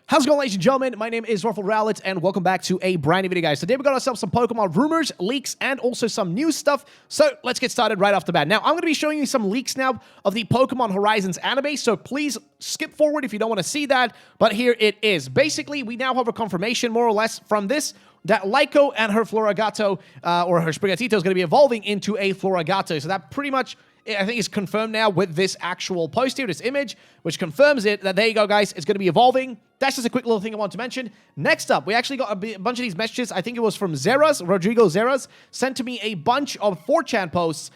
How's it going, ladies and gentlemen? My name is RuffledRowlit, and welcome back to a brand new video, guys. Today, we got ourselves some Pokemon rumors, leaks, and also some new stuff. So, let's get started right off the bat. Now, I'm going to be showing you some leaks now of the Pokemon Horizons anime, so please skip forward if you don't want to see that. But here it is. Basically, we now have a confirmation, more or less, from this, that Lyco and her Floragato, or her Sprigatito, is going to be evolving into a Floragato. So that pretty much, I think, is confirmed now with this actual post here, this image, which confirms it, that there you go, guys, it's going to be evolving. That's just a quick little thing I want to mention. Next up, we actually got a bunch of these messages. I think it was from Rodrigo Zeras, sent to me a bunch of 4chan posts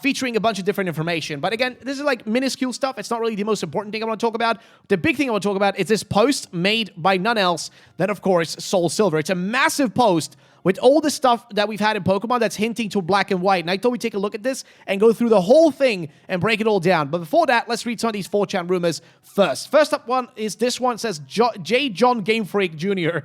featuring a bunch of different information. But again, this is like minuscule stuff. It's not really the most important thing I want to talk about. The big thing I want to talk about is this post made by none else than, of course, Soul Silver. It's a massive post with all the stuff that we've had in Pokemon that's hinting to Black and White. And I thought we'd take a look at this and go through the whole thing and break it all down. But before that, let's read some of these 4chan rumors first. First up one is this one. It says J. John Game Freak Jr.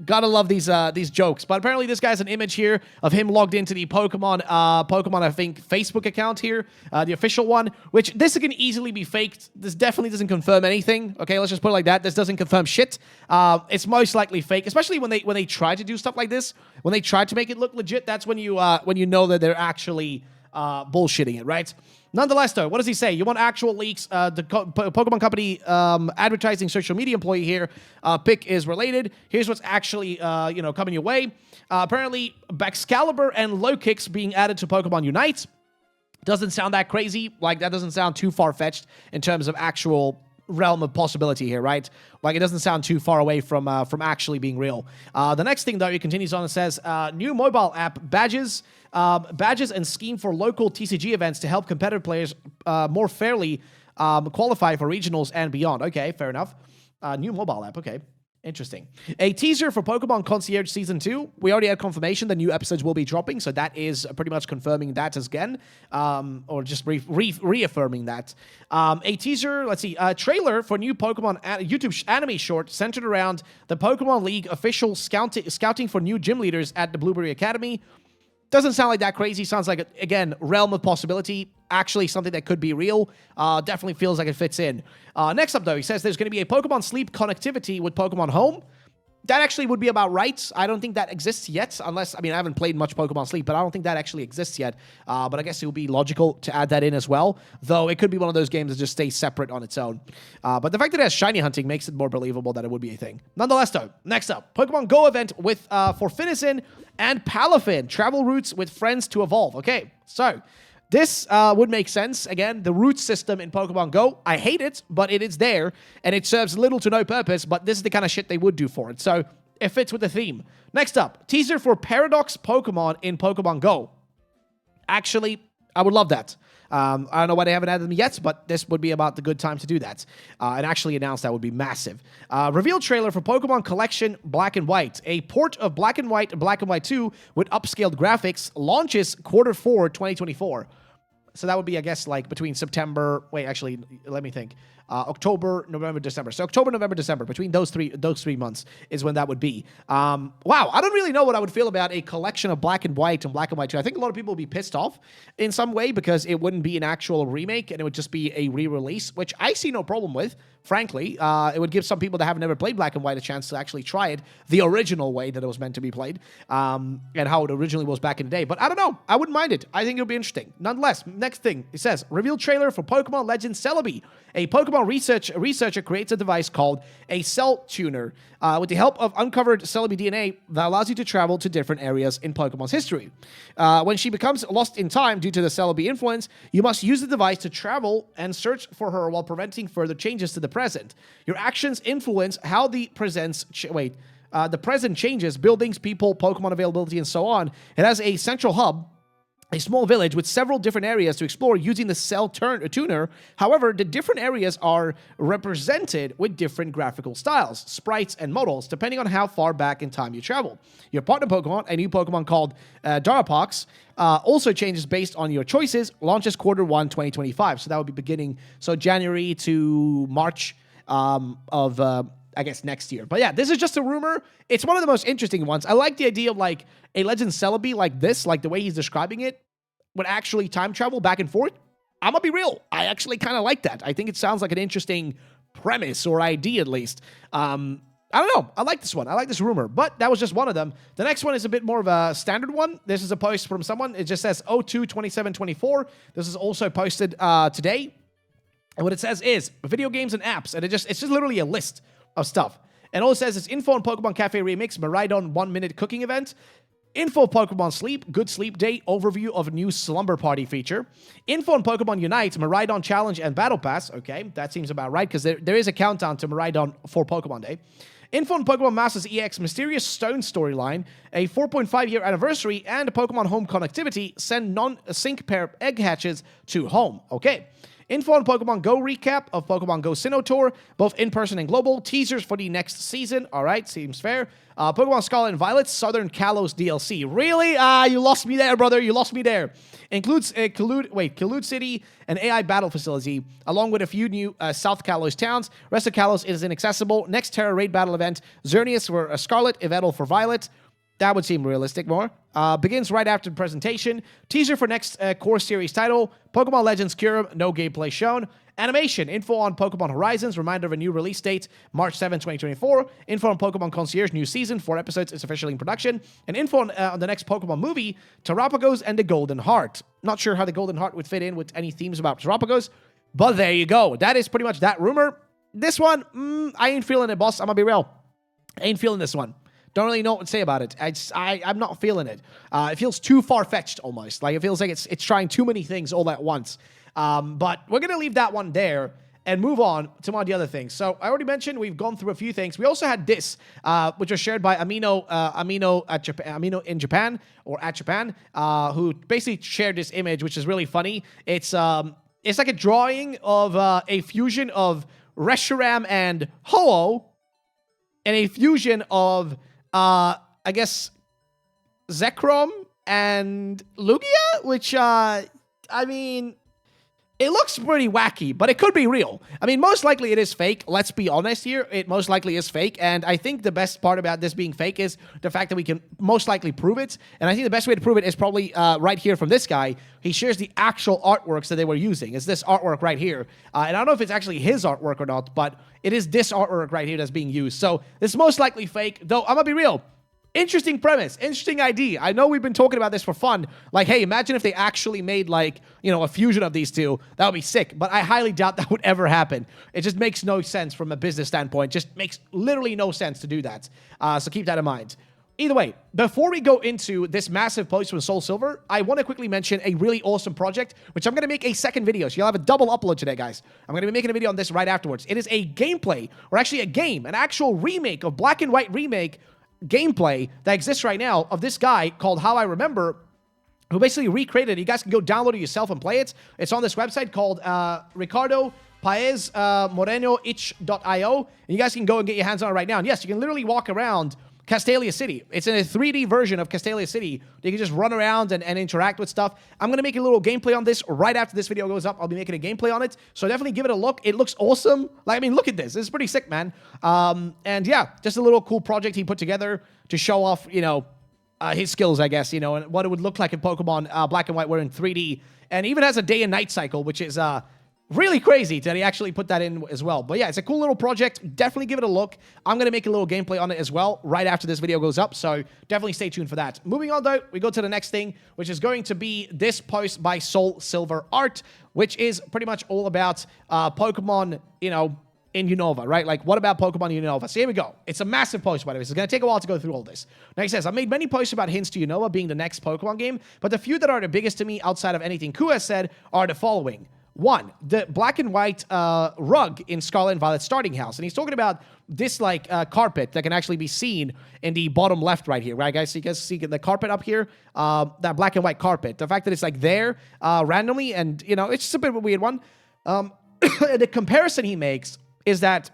Gotta love these jokes. But apparently this guy's an image here of him logged into the Pokemon, I think, Facebook account here, the official one, which this can easily be faked. This definitely doesn't confirm anything. Okay, let's just put it like that. This doesn't confirm shit. It's most likely fake, especially when they try to do stuff like this. When they try to make it look legit, that's when you know that they're actually bullshitting it, right? Nonetheless, though, what does he say? You want actual leaks? The Pokemon Company advertising social media employee here, pick is related. Here's what's actually, coming your way. Apparently, Baxcalibur and Lokix being added to Pokemon Unite. Doesn't sound that crazy. Like, that doesn't sound too far-fetched in terms of actual realm of possibility here, right? Like, it doesn't sound too far away from actually being real. The next thing, though, it continues on and says, new mobile app badges and scheme for local TCG events to help competitive players more fairly qualify for regionals and beyond. Okay, fair enough. New mobile app, okay. Interesting. A teaser for Pokemon Concierge Season 2. We already had confirmation the new episodes will be dropping, so that is pretty much confirming that again, or just reaffirming that. A teaser, let's see, a trailer for new Pokemon YouTube anime short centered around the Pokemon League official scouting for new gym leaders at the Blueberry Academy. Doesn't sound like that crazy. Sounds like, again, realm of possibility. Actually, something that could be real. Definitely feels like it fits in. Next up, though, he says there's going to be a Pokemon Sleep connectivity with Pokemon Home. That actually would be about right. I don't think that exists yet, unless, I mean, I haven't played much Pokemon Sleep, but I don't think that actually exists yet. But I guess it would be logical to add that in as well, though it could be one of those games that just stays separate on its own. But the fact that it has shiny hunting makes it more believable that it would be a thing. Nonetheless, though, next up, Pokemon Go event with for Finnison and Palafin. Travel routes with friends to evolve. Okay, so this would make sense. Again, the route system in Pokemon Go, I hate it, but it is there, and it serves little to no purpose, but this is the kind of shit they would do for it, so it fits with the theme. Next up, teaser for Paradox Pokemon in Pokemon Go. Actually, I would love that. I don't know why they haven't added them yet, but this would be about the good time to do that. And actually announce that would be massive. Reveal trailer for Pokemon Collection Black and White. A port of Black and White and Black and White 2 with upscaled graphics launches Q4 2024. So that would be, I guess, like between September... Wait, actually, let me think. October, November, December. So October, November, December. Between those three months is when that would be. Wow, I don't really know what I would feel about a collection of Black and White and Black and White 2. I think a lot of people would be pissed off in some way because it wouldn't be an actual remake and it would just be a re-release, which I see no problem with, frankly. It would give some people that have never played Black and White a chance to actually try it the original way that it was meant to be played, and how it originally was back in the day. But I don't know. I wouldn't mind it. I think it would be interesting. Nonetheless, next thing, it says, reveal trailer for Pokemon Legends Celebi. A Pokemon researcher creates a device called a cell tuner with the help of uncovered Celebi DNA that allows you to travel to different areas in Pokemon's history. When she becomes lost in time due to the Celebi influence, you must use the device to travel and search for her while preventing further changes to the present. Your actions influence how the present changes, buildings, people, Pokemon availability, and so on. It has a central hub, a small village with several different areas to explore using the cell tuner. However, the different areas are represented with different graphical styles, sprites, and models, depending on how far back in time you travel. Your partner Pokemon, a new Pokemon called Darapox, also changes based on your choices, launches Q1 2025. So that would be beginning, so January to March of I guess next year. But yeah, this is just a rumor. It's one of the most interesting ones. I like the idea of like a Legend Celebi like this, like the way he's describing it, would actually time travel back and forth. I'm gonna be real. I actually kind of like that. I think it sounds like an interesting premise or idea at least. I don't know. I like this one. I like this rumor, but that was just one of them. The next one is a bit more of a standard one. This is a post from someone. It just says 02/27/24. This is also posted today. And what it says is video games and apps. And it's just literally a list of stuff. And all it says is info on Pokemon Cafe Remix, Miraidon 1-minute cooking event. Info on Pokemon Sleep, good sleep day, overview of new slumber party feature. Info on Pokemon Unite, Miraidon Challenge and Battle Pass. Okay, that seems about right, because there is a countdown to Miraidon for Pokemon Day. Info on Pokemon Masters EX Mysterious Stone storyline, a 4.5-year anniversary, and Pokemon Home connectivity. Send non-sync pair egg hatches to home. Okay. Info on Pokemon Go recap of Pokemon Go Sinnoh Tour, both in-person and global. Teasers for the next season. All right, seems fair. Pokemon Scarlet and Violet Southern Kalos DLC. Really? You lost me there, brother. You lost me there. Includes Kalut City, an AI battle facility, along with a few new South Kalos towns. Rest of Kalos is inaccessible. Next Terra Raid battle event. Xerneas for Scarlet, Yveltal for Violet. That would seem realistic more. Begins right after the presentation. Teaser for next core series title. Pokemon Legends Kyurem, no gameplay shown. Animation. Info on Pokemon Horizons. Reminder of a new release date, March 7, 2024. Info on Pokemon Concierge, new season. 4 episodes is officially in production. And info on the next Pokemon movie, Terrapagos and the Golden Heart. Not sure how the Golden Heart would fit in with any themes about Terrapagos, but there you go. That is pretty much that rumor. This one, I ain't feeling it, boss. I'm gonna be real. I ain't feeling this one. Don't really know what to say about it. I'm not feeling it. It feels too far-fetched almost. Like, it feels like it's trying too many things all at once. But we're going to leave that one there and move on to one of the other things. So I already mentioned we've gone through a few things. We also had this, which was shared by Amino in Japan, or at Japan, who basically shared this image, which is really funny. It's like a drawing of a fusion of Reshiram and Ho-Oh, and a fusion of I guess Zekrom and Lugia, which, I mean, it looks pretty wacky, but it could be real. I mean, most likely it is fake. Let's be honest here. It most likely is fake, and I think the best part about this being fake is the fact that we can most likely prove it, and I think the best way to prove it is probably right here from this guy. He shares the actual artworks that they were using. It's this artwork right here, and I don't know if it's actually his artwork or not, but it is this artwork right here that's being used. So it's most likely fake, though I'm gonna be real. Interesting premise, interesting idea. I know we've been talking about this for fun. Like, hey, imagine if they actually made, like, you know, a fusion of these two. That would be sick, but I highly doubt that would ever happen. It just makes no sense from a business standpoint. Just makes literally no sense to do that. So keep that in mind. Either way, before we go into this massive post from Soul Silver, I want to quickly mention a really awesome project, which I'm going to make a second video. So you'll have a double upload today, guys. I'm going to be making a video on this right afterwards. It is a gameplay, or actually a game, an actual remake of Black and White Remake gameplay that exists right now of this guy called How I Remember, who basically recreated it. You guys can go download it yourself and play it. It's on this website called Ricardo Paez Moreno itch.io, and you guys can go and get your hands on it right now. And yes, you can literally walk around Castalia City. It's in a 3D version of Castalia City. You can just run around and interact with stuff. I'm going to make a little gameplay on this right after this video goes up. I'll be making a gameplay on it. So definitely give it a look. It looks awesome. Like, I mean, look at this. This is pretty sick, man. And yeah, just a little cool project he put together to show off, you know, his skills, I guess, you know, and what it would look like in Pokemon Black and White were in 3D. And even has a day and night cycle, which is really crazy that he actually put that in as well. But yeah, it's a cool little project. Definitely give it a look. I'm going to make a little gameplay on it as well right after this video goes up. So definitely stay tuned for that. Moving on, though, we go to the next thing, which is going to be this post by Soul Silver Art, which is pretty much all about Pokemon, you know, in Unova, right? Like, what about Pokemon Unova? So here we go. It's a massive post, by the way. So it's going to take a while to go through all this. Now, he says, I've made many posts about hints to Unova being the next Pokemon game, but the few that are the biggest to me outside of anything Ku has said are the following. 1, the black and white rug in Scarlet and Violet starting house. And he's talking about this, like, carpet that can actually be seen in the bottom left right here, right, guys? So you guys see the carpet up here, that black and white carpet. The fact that it's, like, there randomly, and, you know, it's just a bit of a weird one. The comparison he makes is that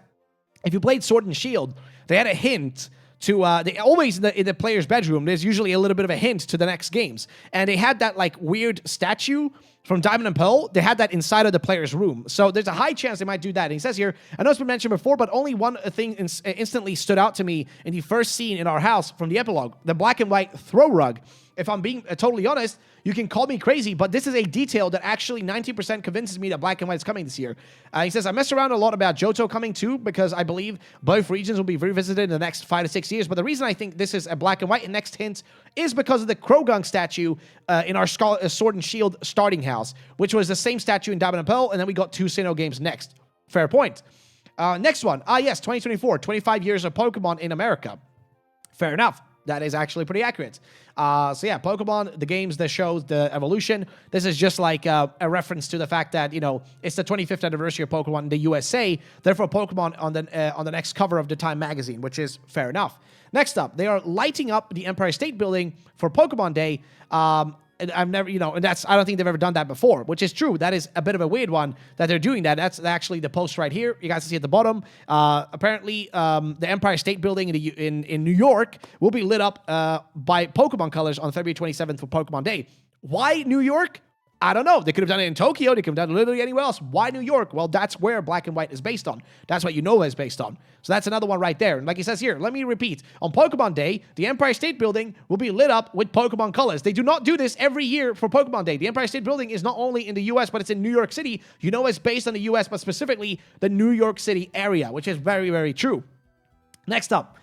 if you played Sword and Shield, they had a hint to, they always in the player's bedroom, there's usually a little bit of a hint to the next games. And they had that, like, weird statue from Diamond and Pearl, they had that inside of the player's room. So there's a high chance they might do that. And he says here, I know it's been mentioned before, but only one thing instantly stood out to me in the first scene in our house from the epilogue, the black and white throw rug. If I'm being totally honest, you can call me crazy, but this is a detail that actually 90% convinces me that black and white is coming this year. He says, I mess around a lot about Johto coming too, because I believe both regions will be revisited in the next 5 to 6 years. But the reason I think this is a black and white and next hint is because of the Krogung statue in our Sword and Shield starting house, which was the same statue in Diamond and Pearl, and then we got 2 Sinnoh games next. Fair point. Next one. Yes, 2024, 25 years of Pokemon in America. Fair enough. That is actually pretty accurate. So yeah, Pokemon, the games, the shows, the evolution. This is just like a reference to the fact that, you know, it's the 25th anniversary of Pokemon in the USA. Therefore, Pokemon on the next cover of the Time magazine, which is fair enough. Next up, they are lighting up the Empire State Building for Pokemon Day. And I've never, and I don't think they've ever done that before, which is true. That is a bit of a weird one that they're doing that. That's actually the post right here. You guys can see at the bottom. Apparently, the Empire State Building in New York will be lit up by Pokemon colors on February 27th for Pokemon Day. Why New York? I don't know. They could have done it in Tokyo. They could have done it literally anywhere else. Why New York? Well, that's where Black and White is based on. That's what Unova is based on. So that's another one right there. And like he says here, let me repeat. On Pokemon Day, the Empire State Building will be lit up with Pokemon colors. They do not do this every year for Pokemon Day. The Empire State Building is not only in the U.S., but it's in New York City. Unova is based on the U.S., but specifically the New York City area, which is very, very true. Next up.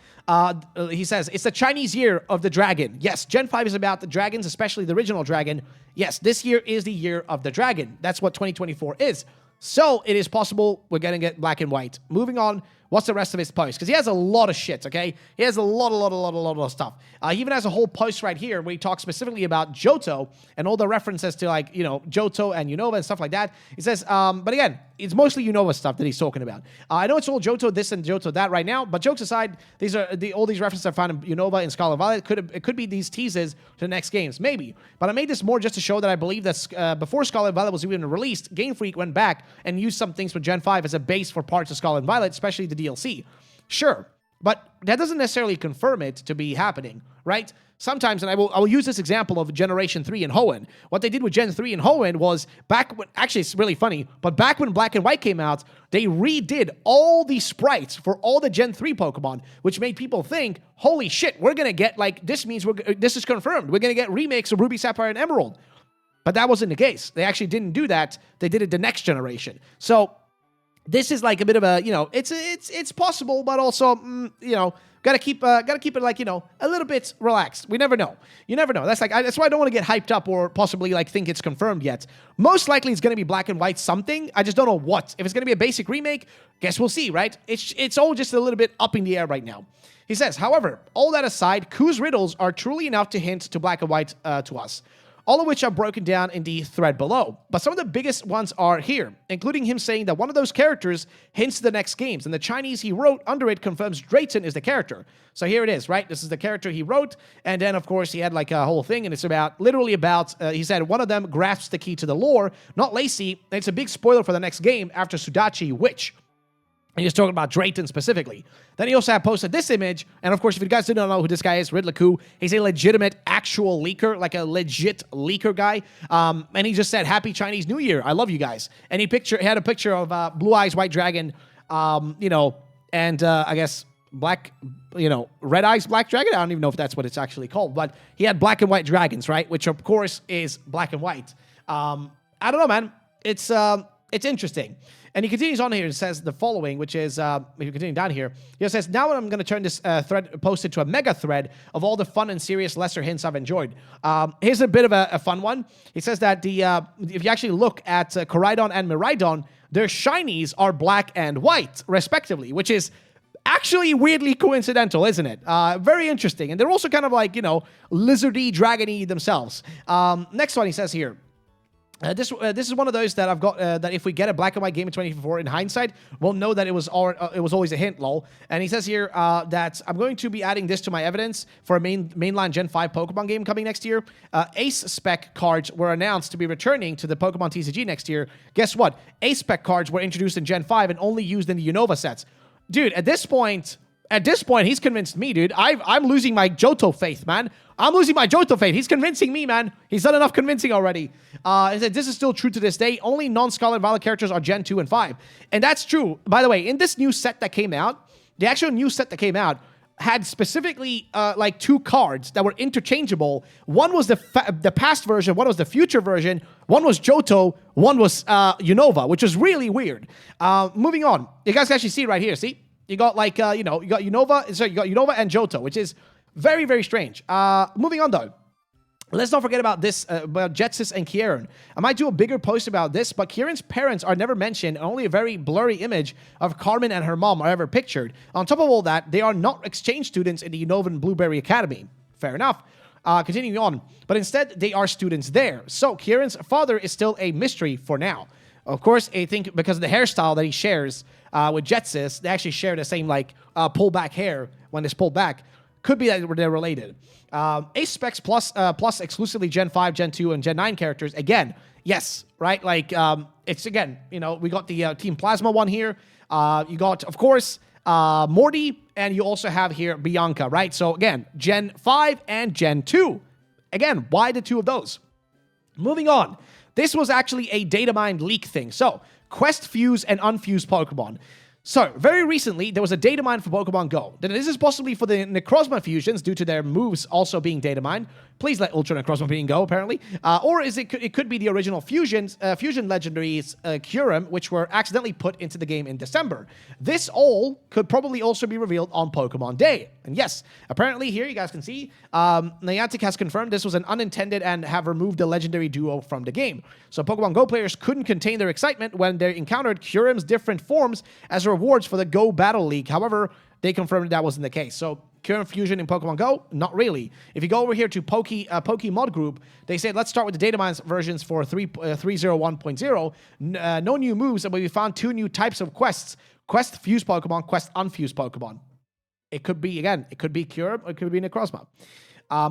He says, it's the Chinese year of the dragon. Yes, Gen 5 is about the dragons, especially the original dragon. Yes, this year is the year of the dragon. That's what 2024 is. So it is possible we're going to get black and white. Moving on, what's the rest of his post? Because he has a lot of shit, okay? He has a lot of stuff. He even has a whole post right here where he talks specifically about Johto and all the references to, like, Johto and Unova and stuff like that. He says, but again, it's mostly Unova stuff that he's talking about. I know it's all Johto this and Johto that right now, but jokes aside, these are all these references I found in Unova and Scarlet Violet. It could be these teases to the next games, maybe. But I made this more just to show that I believe that before Scarlet Violet was even released, Game Freak went back and used some things for Gen 5 as a base for parts of Scarlet Violet, especially the DLC. Sure, but that doesn't necessarily confirm it to be happening, right? Sometimes, and I will use this example of Generation 3 and Hoenn. What they did with Gen 3 and Hoenn was back when, actually it's really funny, but back when Black and White came out, they redid all the sprites for all the Gen 3 Pokemon, which made people think, holy shit, we're going to get, like, this means this is confirmed. We're going to get remakes of Ruby, Sapphire, and Emerald. But that wasn't the case. They actually didn't do that. They did it the next generation. So this is like a bit of a, it's possible, but also, gotta keep it like, a little bit relaxed. We never know. You never know. That's why I don't want to get hyped up or possibly like think it's confirmed yet. Most likely it's going to be black and white something. I just don't know what. If it's going to be a basic remake, guess we'll see, right? It's all just a little bit up in the air right now. He says, however, all that aside, Ku's riddles are truly enough to hint to black and white to us. All of which are broken down in the thread below. But some of the biggest ones are here, including him saying that one of those characters hints to the next games, and the Chinese he wrote under it confirms Drayton is the character. So here it is, right? This is the character he wrote, and then, of course, he had like a whole thing, and it's literally about, he said, one of them grasps the key to the lore, not Lacey, and it's a big spoiler for the next game after Sudachi, which... He was talking about Drayton specifically. Then he also had posted this image, and of course, if you guys didn't know who this guy is, Ridlaku, he's a legitimate, actual leaker, like a legit leaker guy. And he just said, "Happy Chinese New Year! I love you guys." And he had a picture of Blue Eyes White Dragon, and I guess black, Red Eyes Black Dragon. I don't even know if that's what it's actually called, but he had black and white dragons, right? Which of course is black and white. I don't know, man. It's interesting. And he continues on here and says the following, which is, if you continue down here, he says, now I'm going to turn this thread posted to a mega thread of all the fun and serious lesser hints I've enjoyed. Here's a bit of a fun one. He says that if you actually look at Koraidon and Miraidon, their shinies are black and white, respectively, which is actually weirdly coincidental, isn't it? Very interesting. And they're also kind of like, lizardy, dragony themselves. Next one he says here. This is one of those that I've got that if we get a black and white game in 2024 in hindsight, we'll know that it was always a hint, lol. And he says here that I'm going to be adding this to my evidence for a mainline Gen 5 Pokemon game coming next year. Ace spec cards were announced to be returning to the Pokemon TCG next year. Guess what? Ace spec cards were introduced in Gen 5 and only used in the Unova sets. Dude, at this point, At this point, he's convinced me, dude. I'm losing my Johto faith, man. I'm losing my Johto faith. He's convincing me, man. He's done enough convincing already. He said, this is still true to this day. Only non-Scarlet Violet characters are Gen 2 and 5. And that's true. By the way, in this new set that came out, the actual new set that came out had specifically like 2 cards that were interchangeable. One was the past version, one was the future version, one was Johto, one was Unova, which was really weird. Moving on. You guys can actually see right here, see? You got like, you got Unova, sorry, you got Unova and Johto, which is very, very strange. Moving on, though. Let's not forget about this, about Jetsis and Kieran. I might do a bigger post about this, but Kieran's parents are never mentioned, and only a very blurry image of Carmen and her mom are ever pictured. On top of all that, they are not exchange students in the Unovan Blueberry Academy. Fair enough. Continuing on. But instead, they are students there. So Kieran's father is still a mystery for now. Of course, I think because of the hairstyle that he shares with Jetsis, they actually share the same, like, pullback hair when it's pulled back. Could be that they're related. Ace Specs plus exclusively Gen 5, Gen 2, and Gen 9 characters. Again, yes, right? Like, it's, again, you know, we got the Team Plasma one here. You got, of course, Morty, and you also have here Bianca, right? So, again, Gen 5 and Gen 2. Again, why the 2 of those? Moving on. This was actually a data mined leak thing. So, quest fuse and unfused Pokemon. So, very recently, there was a data mine for Pokemon Go. Then this is possibly for the Necrozma fusions due to their moves also being data mined. Please let Ultra Necrozma being Go, apparently. Or is it could be the original fusion legendaries Kyurem, which were accidentally put into the game in December. This all could probably also be revealed on Pokemon Day. And yes, apparently here you guys can see, Niantic has confirmed this was an unintended and have removed the legendary duo from the game. So Pokemon Go players couldn't contain their excitement when they encountered Kyurem's different forms as rewards for the Go Battle League. However, they confirmed that wasn't the case. So Kyurem Fusion in Pokemon Go? Not really. If you go over here to Pokemod Group, they said, let's start with the data mines versions for 3.01.0. No new moves, but we found 2 new types of quests. Quest Fused Pokemon, Quest Unfused Pokemon. It could be, again, it could be Kyurem, or it could be Necrozma.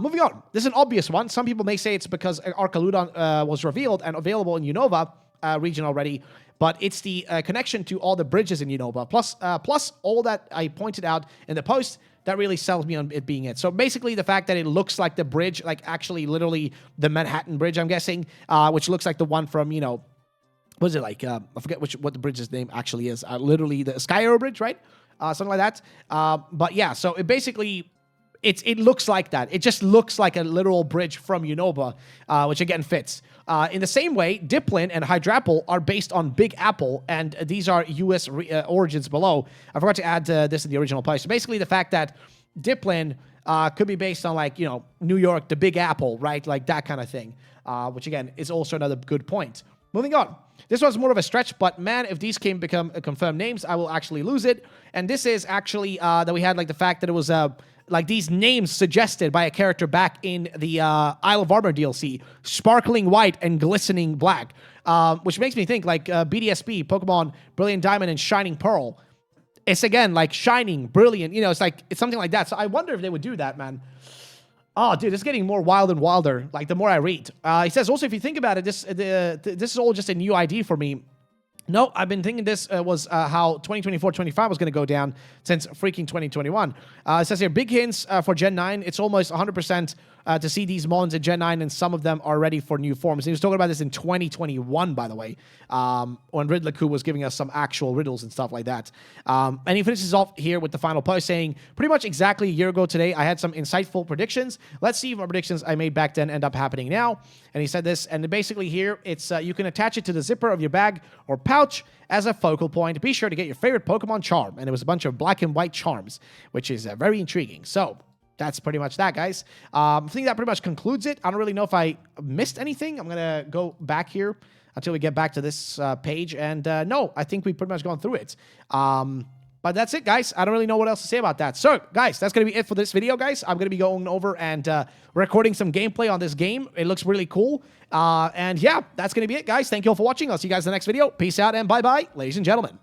Moving on. This is an obvious one. Some people may say it's because Arcaludon was revealed and available in Unova region already, but it's the connection to all the bridges in Unova, plus all that I pointed out in the post that really sells me on it being it. So basically the fact that it looks like the bridge, like actually literally the Manhattan Bridge, I'm guessing, which looks like the one from, you know, what is it like? I forget what the bridge's name actually is. Literally the Sky Arrow Bridge, right? Something like that. But yeah, so it basically... It looks like that. It just looks like a literal bridge from Unova, which again fits. In the same way, Diplin and Hydrapple are based on Big Apple, and these are US origins below. I forgot to add this in the original post. So basically, the fact that Diplin could be based on, like, you know, New York, the Big Apple, right? Like that kind of thing, which again is also another good point. Moving on. This was more of a stretch, but man, if these can become confirmed names, I will actually lose it. And this is actually that we had like the fact that it was like these names suggested by a character back in the Isle of Armor DLC, Sparkling White and Glistening Black, which makes me think like BDSP, Pokemon Brilliant Diamond and Shining Pearl. It's again like shining, brilliant, you know, it's like it's something like that. So I wonder if they would do that, man. Oh, dude, it's getting more wild and wilder, like, the more I read. He says, also, if you think about it, this is all just a new ID for me. No, I've been thinking this was how 2024-25 was going to go down since freaking 2021. It says here, big hints for Gen 9. It's almost 100% to see these Mons in Gen 9, and some of them are ready for new forms. He was talking about this in 2021, by the way, when Ridlaku was giving us some actual riddles and stuff like that. And he finishes off here with the final post saying, pretty much exactly a year ago today, I had some insightful predictions. Let's see if my predictions I made back then end up happening now. And he said this, and basically here, it's you can attach it to the zipper of your bag or pouch as a focal point. Be sure to get your favorite Pokemon charm. And it was a bunch of black and white charms, which is very intriguing. So that's pretty much that, guys. I think that pretty much concludes it. I don't really know if I missed anything. I'm going to go back here until we get back to this page. And no, I think we've pretty much gone through it. But that's it, guys. I don't really know what else to say about that. So, guys, that's going to be it for this video, guys. I'm going to be going over and recording some gameplay on this game. It looks really cool. And yeah, that's going to be it, guys. Thank you all for watching. I'll see you guys in the next video. Peace out and bye-bye, ladies and gentlemen.